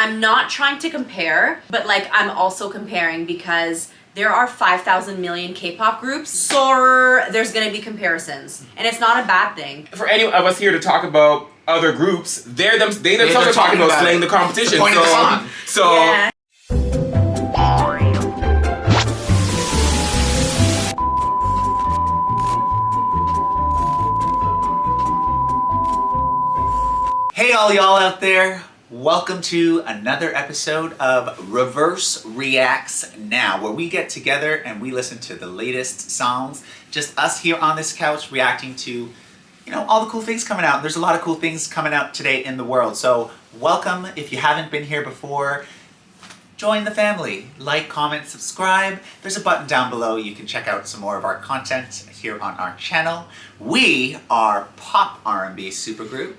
I'm not trying to compare, but like I'm also comparing because there are 5,000 million K-pop groups, so there's gonna be comparisons, and it's not a bad thing. For any of us here to talk about other groups, they themselves are talking about slaying the competition. The point of the song. So Yeah. Hey all y'all out there, welcome to another episode of rIVerse Reacts Now, where we get together and we listen to the latest songs, just us here on this couch reacting to, all the cool things coming out. There's a lot of cool things coming out today in the world, so welcome. If you haven't been here before, join the family. Like, comment, subscribe. There's a button down below. You can check out some more of our content here on our channel. We are pop R&B supergroup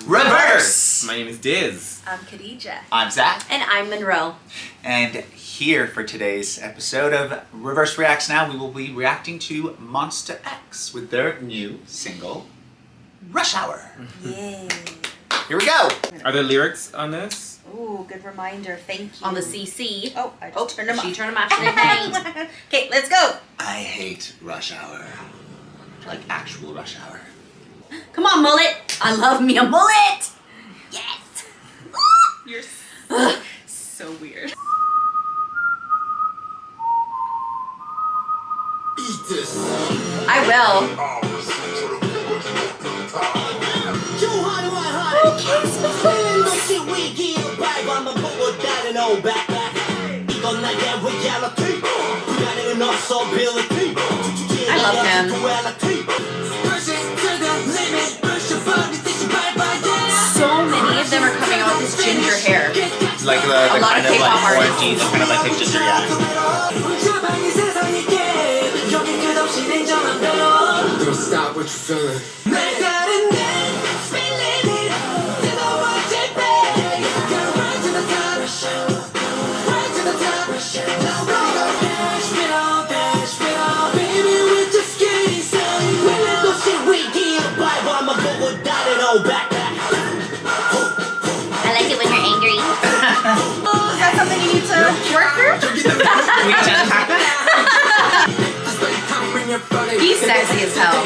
rIVerse. my name is Diz. I'm Khadija. I'm Zach. And I'm Monroe. And here for today's episode of rIVerse Reacts Now, we will be reacting to MONSTA X with their new single, Rush Hour. Yay. Here we go. Are there lyrics on this? Ooh, good reminder. Thank you. On the CC. Oh, I just turned them She off. turned them off. Okay, let's go. I hate rush hour. Like actual rush hour. Come on, mullet. I love me a mullet. Yes. You're so weird. I will. I love him. So many of them are coming out with this ginger hair. Like the A lot kind of of like K-pop artists. orangey, the kind of like the ginger, yeah. Don't stop what you're feeling. I like it when you're angry. Is that something you need to work through? He's sexy as hell.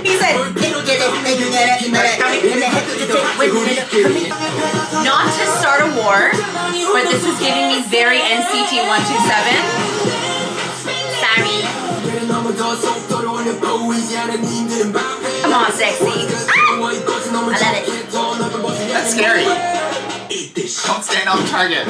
He said, Not to start a war, but this is giving me very NCT 127. Sorry. Come on, sexy. I love it. That's scary. Don't stand on target.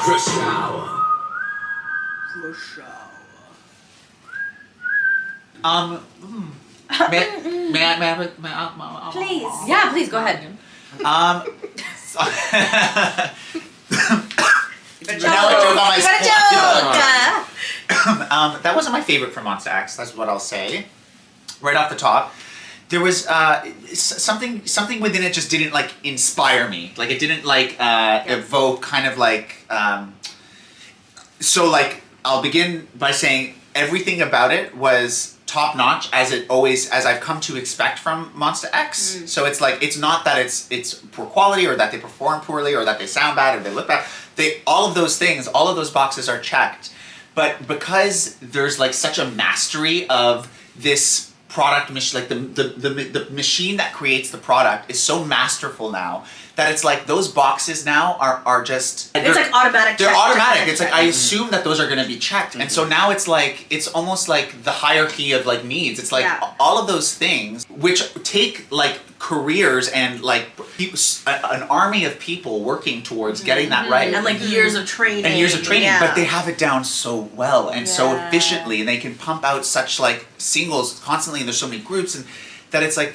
Rush hour. May I? please. Yeah, please go ahead. Now a joke on my You got a joke. that wasn't my favorite from MONSTA X, that's what I'll say. Right off the top. There was something within it just didn't like inspire me. Like it didn't like evoke kind of like so like I'll begin by saying everything about it was top notch as I've come to expect from MONSTA X. So it's like it's not that it's poor quality or that they perform poorly or that they sound bad or they look bad. All of those things, all of those boxes are checked. But because there's like such a mastery of this product, like the machine that creates the product is so masterful now that it's like those boxes now are just It's like automatic. they're check, automatic. check, It's like check. I assume that those are going to be checked, and so now it's like it's almost like the hierarchy of like needs. It's like Yeah. all of those things which take like careers and like an army of people working towards getting that right. And like years of training. And years of training, Yeah. but they have it down so well and so Yeah. efficiently, and they can pump out such like singles constantly, and there's so many groups, and that it's like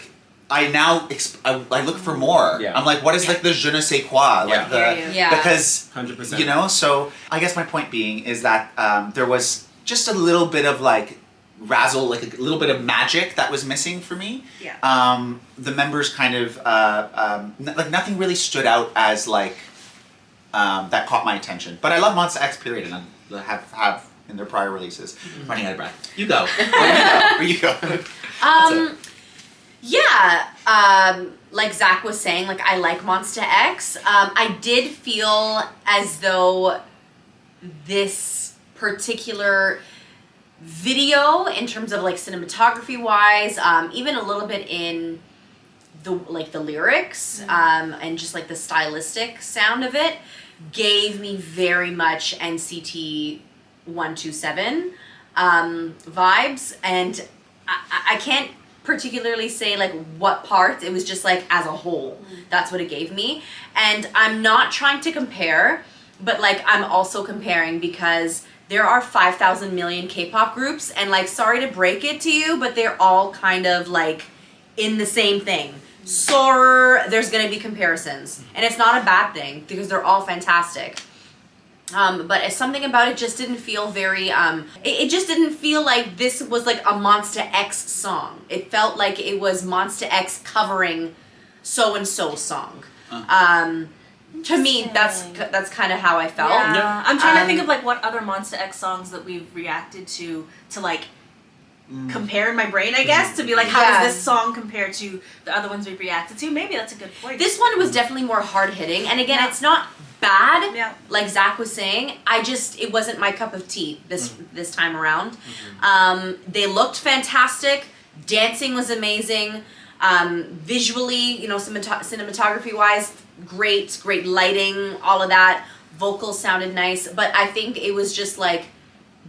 I now I look for more. Yeah. I'm like, what is like the je ne sais quoi? Like Yeah. the Yeah. because 100%. you know. So I guess my point being is that there was just a little bit of like razzle, like a little bit of magic that was missing for me. Yeah. The members kind of like nothing really stood out as like that caught my attention. But I love MONSTA X period, and I have in their prior releases. Running out of breath. You go. Where you go. Yeah, like Zach was saying, like I like MONSTA X. I did feel as though this particular video, in terms of like cinematography wise, even a little bit in the lyrics, and just like the stylistic sound of it, gave me very much NCT 127 vibes, and I can't particularly say like what parts. It was just like as a whole, that's what it gave me. And I'm not trying to compare, but like I'm also comparing because there are 5,000 million K-pop groups, and like sorry to break it to you, but they're all kind of like in the same thing. So there's gonna be comparisons, and it's not a bad thing because they're all fantastic. But something about it just didn't feel very, it just didn't feel like this was like a MONSTA X song. It felt like it was MONSTA X covering so-and-so song. To me, that's kind of how I felt. Yeah. I'm trying to think of like what other MONSTA X songs that we've reacted to like compare in my brain, I guess, to be like, how does this song compare to the other ones we've reacted to? Maybe that's a good point. This one was definitely more hard-hitting, and again, it's not bad, like Zach was saying. It wasn't my cup of tea this time around. They looked fantastic. Dancing was amazing. Visually, you know, cinematography-wise, great lighting, all of that. Vocals sounded nice, but I think it was just like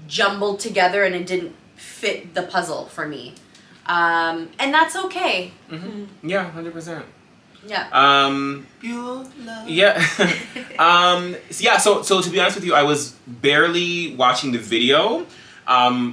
jumbled together, and it didn't fit the puzzle for me. And that's okay. Yeah, 100%. Yeah. Yeah. So to be honest with you, I was barely watching the video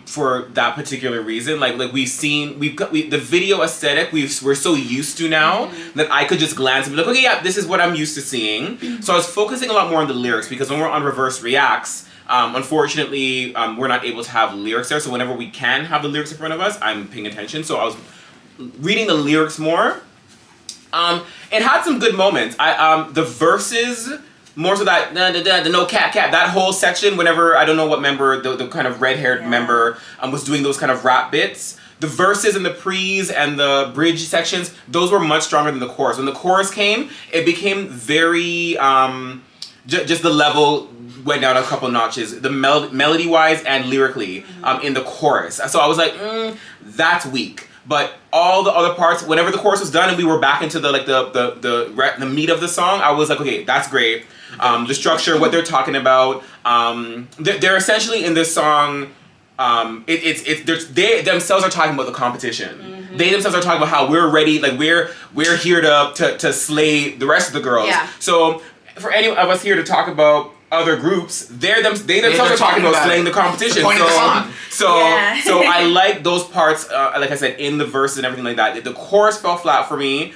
for that particular reason. Like the video aesthetic we're so used to now that I could just glance and be like, okay, yeah, this is what I'm used to seeing. So I was focusing a lot more on the lyrics, because when we're on rIVerse Reacts, unfortunately, we're not able to have lyrics there. So whenever we can have the lyrics in front of us, I'm paying attention. So I was reading the lyrics more. It had some good moments. The verses, more so that the no cap, that whole section, whenever, I don't know what member, the kind of red-haired member was doing those kind of rap bits. The verses and the pre's and the bridge sections, those were much stronger than the chorus. When the chorus came, it became very, just the level went down a couple notches, the melody-wise and lyrically, in the chorus. So I was like, that's weak. But all the other parts, whenever the chorus was done and we were back into the meat of the song, I was like, okay, that's great. The structure, what they're talking about, they're essentially in this song. They themselves are talking about the competition. They themselves are talking about how we're ready, like we're here to slay the rest of the girls. Yeah. So for any of us here to talk about other groups, they themselves are talking about slaying the competition. So I like those parts, like I said, in the verse and everything like that. The chorus fell flat for me,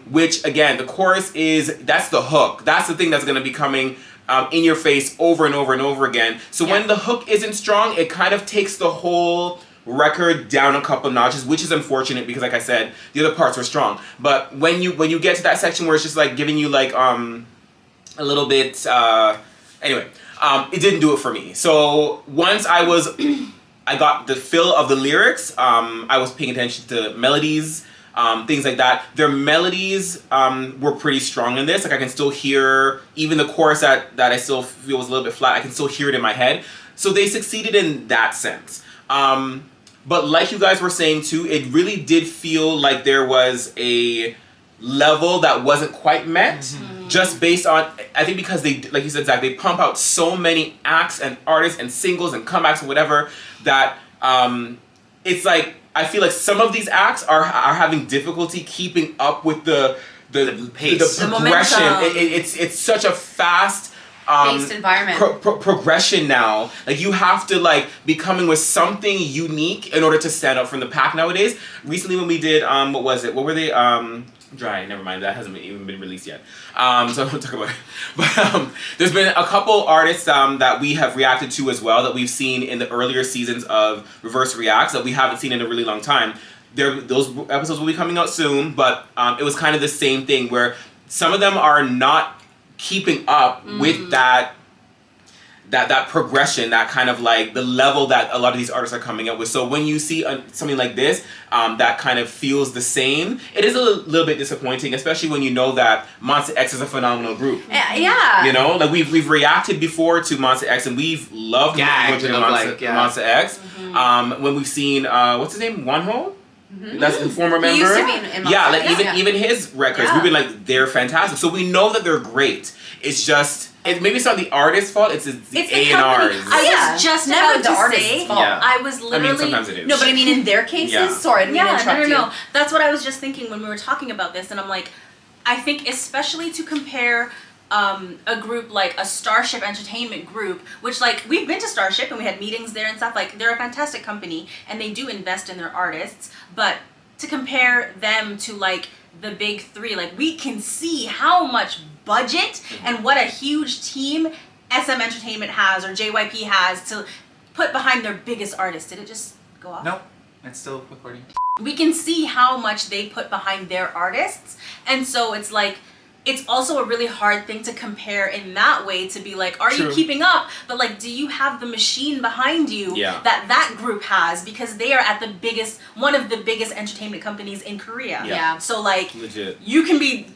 which again, the chorus that's the hook. That's the thing that's going to be coming in your face over and over and over again. So when the hook isn't strong, it kind of takes the whole record down a couple notches, which is unfortunate because, like I said, the other parts were strong. But when you get to that section where it's just like giving you like a little bit, anyway, it didn't do it for me. So once I got the feel of the lyrics, I was paying attention to melodies, things like that. Their melodies were pretty strong in this. Like I can still hear, even the chorus that I still feel was a little bit flat, I can still hear it in my head. So they succeeded in that sense. But like you guys were saying too, it really did feel like there was a level that wasn't quite met, just based on, I think because they, like you said, Zach, they pump out so many acts and artists and singles and comebacks and whatever, that it's like, I feel like some of these acts are having difficulty keeping up with the pace, the progression. It's such a fast based environment. Progression now. Like you have to like be coming with something unique in order to stand out from the pack nowadays. Recently when we did, what was it? What were they? Dry, never mind, that hasn't even been released yet. So I won't talk about it. But there's been a couple artists that we have reacted to as well, that we've seen in the earlier seasons of rIVerse Reacts that we haven't seen in a really long time. Those episodes will be coming out soon, but it was kind of the same thing where some of them are not keeping up with that progression, that kind of like the level that a lot of these artists are coming up with. So when you see something like this that kind of feels the same, it is a little bit disappointing, especially when you know that MONSTA X is a phenomenal group. Yeah. You know, like we've reacted before to MONSTA X and we've loved MONSTA X. When we've seen what's his name, Wonho. That's the former member. He used to be in MONSTA X. Even his records, we've been like, they're fantastic. So we know that they're great. It's just, maybe it's not the artist's fault. It's the A&R's. I was just never about the to artist's say. fault. I was literally. I mean, sometimes it is. No, but I mean in their cases. Sorry, I didn't mean to interrupt you. No. That's what I was just thinking when we were talking about this, and I'm like, I think especially to compare. A group like a Starship Entertainment group, which like we've been to Starship and we had meetings there and stuff. Like they're a fantastic company and they do invest in their artists, but to compare them to like the big three, like we can see how much budget and what a huge team SM Entertainment has or JYP has to put behind their biggest artist. Did it just go off? Nope, it's still recording. We can see how much they put behind their artists, and so it's like it's also a really hard thing to compare in that way, to be like, are you keeping up? But like, do you have the machine behind you that group has? Because they are at the biggest, one of the biggest entertainment companies in Korea. Yeah. So like, legit. You can be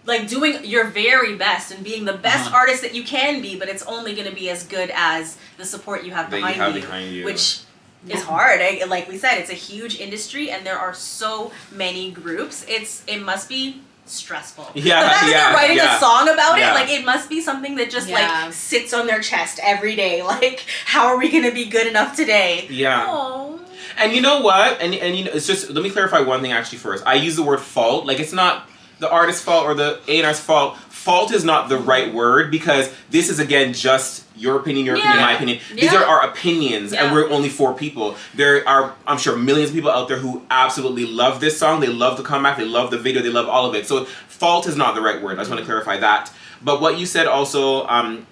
like doing your very best and being the best artist that you can be, but it's only going to be as good as the support you have behind you. Which is hard. Like we said, it's a huge industry and there are so many groups. It must be stressful. Yeah, the fact that they're writing a song about it, Yeah. like it must be something that just like sits on their chest every day. Like, how are we gonna be good enough today? Yeah. Aww. And you know what? And you know, it's just, let me clarify one thing actually first. I use the word fault. Like, it's not the artist's fault or the A&R's fault. Fault is not the right word, because this is again just your opinion, my opinion. These are our opinions, and we're only 4 people. There are, I'm sure, millions of people out there who absolutely love this song. They love the comeback, they love the video, they love all of it. So fault is not the right word. I just want to clarify that. But what you said also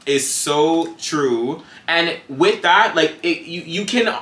is so true. And with that, like, you can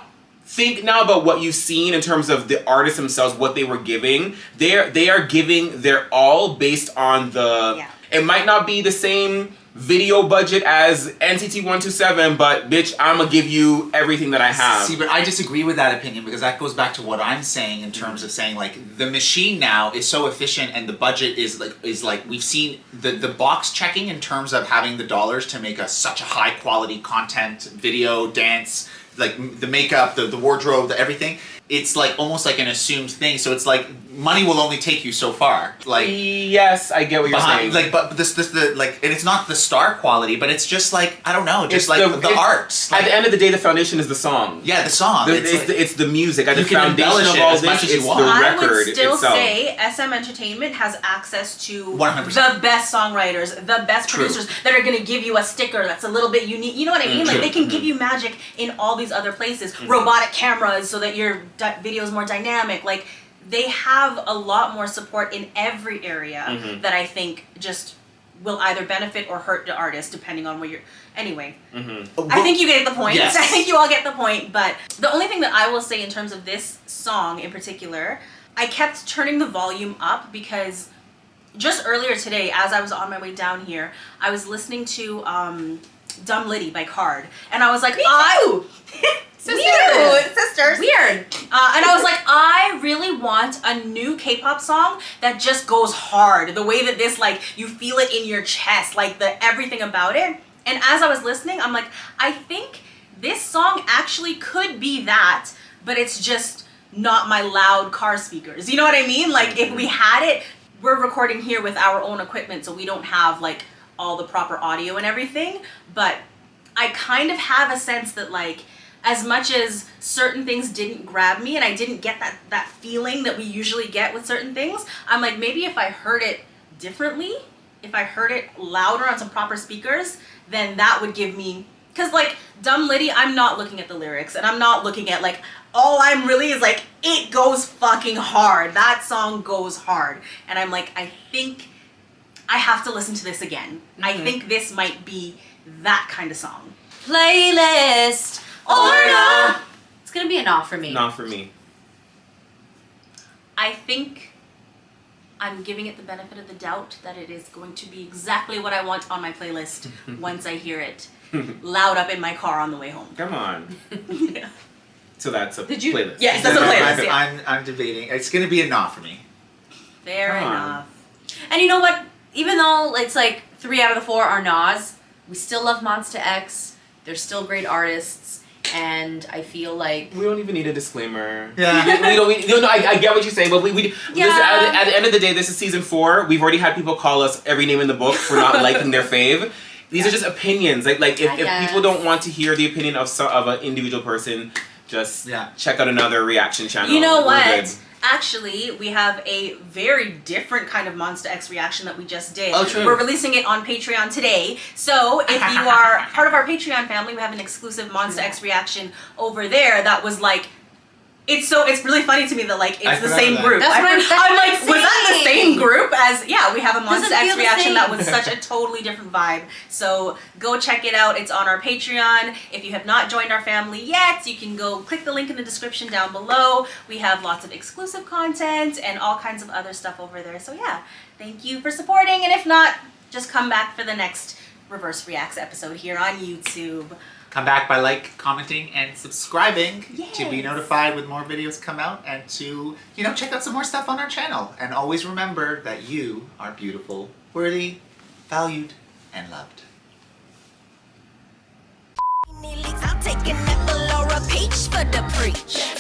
think now about what you've seen in terms of the artists themselves, what they were giving. They are giving their all based on the... It might not be the same video budget as NCT 127, but bitch, I'm gonna give you everything that I have. See, but I disagree with that opinion, because that goes back to what I'm saying in terms of saying like the machine now is so efficient and the budget is like we've seen the box checking in terms of having the dollars to make such a high quality content, video, dance, like the makeup, the wardrobe, everything. It's like almost like an assumed thing. So it's like money will only take you so far. Like, yes, I get what you're saying. Like, but this like, and it's not the star quality, but it's just like, I don't know, just like the art. Like, at the end of the day, the foundation is the song. Yeah, the song. It's the music. At the can foundation of all this, it's the record I would still itself. say SM Entertainment has access to 100%. the best songwriters, the best producers that are going to give you a sticker that's a little bit unique. You know what I mean? Like, they can give you magic in all these other places. Robotic cameras so that your video is more dynamic. Like, they have a lot more support in every area that I think just will either benefit or hurt the artist depending on where you're... Anyway, I think you get the point. Yes. I think you all get the point. But the only thing that I will say in terms of this song in particular, I kept turning the volume up because just earlier today, as I was on my way down here, I was listening to Dumb Litty by Card. And I was like, sisters. Weird. And I was like, I really want a new K-pop song that just goes hard. The way that this, like, you feel it in your chest, like everything about it. And as I was listening, I'm like, I think this song actually could be that, but it's just not my loud car speakers. You know what I mean? Like, if we had it, we're recording here with our own equipment, so we don't have, like, all the proper audio and everything. But I kind of have a sense that, like, as much as certain things didn't grab me and I didn't get that feeling that we usually get with certain things, I'm like, maybe if I heard it differently, if I heard it louder on some proper speakers, then that would give me... Because, like, Dumb Litty, I'm not looking at the lyrics and I'm not looking at, like, all I'm really is, like, it goes fucking hard. That song goes hard. And I'm like, I think I have to listen to this again. I think this might be that kind of song. Playlist. Or no. It's gonna be a not for me. Not for me. I think I'm giving it the benefit of the doubt that it is going to be exactly what I want on my playlist once I hear it loud up in my car on the way home. Come on. Yeah. So that's a Did you? playlist. Yes, that's a playlist. Yeah. I'm debating. It's gonna be a nah for me. Fair Come on. enough. And you know what? Even though it's like 3 out of the 4 are Nas, we still love MONSTA X. They're still great artists, and I feel like We don't even need a disclaimer. Yeah. I get what you're saying, but we listen, at the end of the day, this is season 4. We've already had people call us every name in the book for not liking their fave. These are just opinions. Like if people don't want to hear the opinion of an individual person, just check out another reaction channel. You know We're what? good. Actually, we have a very different kind of MONSTA X reaction that we just did. Oh, true. We're releasing it on Patreon today. So if you are part of our Patreon family, we have an exclusive MONSTA X reaction over there that was like, it's really funny to me that like it's the same group. That's what I'm like, was that the saying. same group as we have a MONSTA X feel the reaction same. that was such a totally different vibe. So go check it out. It's on our Patreon. If you have not joined our family yet, you can go click the link in the description down below. We have lots of exclusive content and all kinds of other stuff over there. So yeah, thank you for supporting, and if not, just come back for the next Reverse Reacts episode here on YouTube. Come back by commenting, and subscribing to be Yes. notified when more videos come out, and to, check out some more stuff on our channel. And always remember that you are beautiful, worthy, valued, and loved. I'm taking that below a peach for the preach.